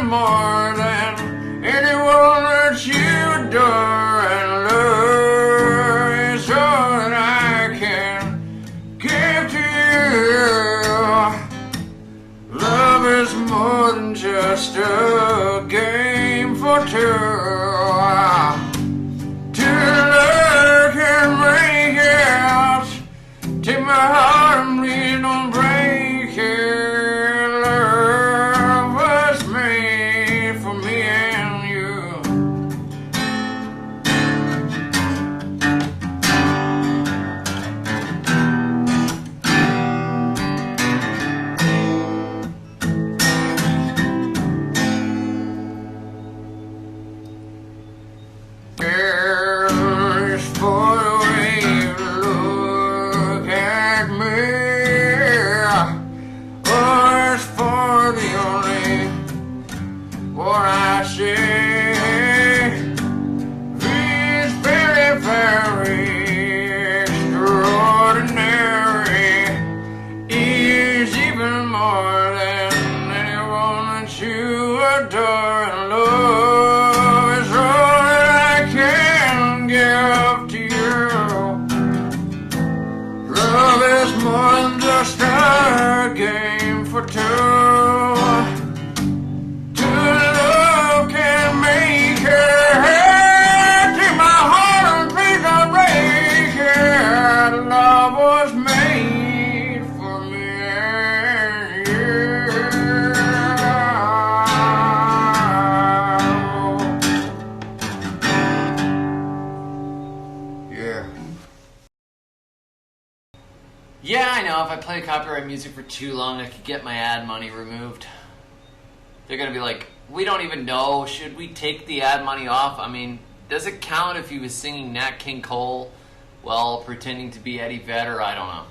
even more than anyone that you adore. And love is all that I can give to you. Love is more than just a game for two. Take my heart and please don't break it. Love was made for me and you. Girl, it's for the way you look at me. Oh, it's for the only what I say. It's very, very extraordinary. It's even more than anyone that you adore. And love is all that I can give to you. Love is more than just a game for two. Two love can make it. Take my heart and please don't break it. Love was made for me and you. Yeah. Yeah, I know, if I play copyright music for too long, I could get my ad money removed. They're gonna be like, we don't even know, should we take the ad money off? I mean, does it count if he was singing Nat King Cole while pretending to be Vedder? I don't know.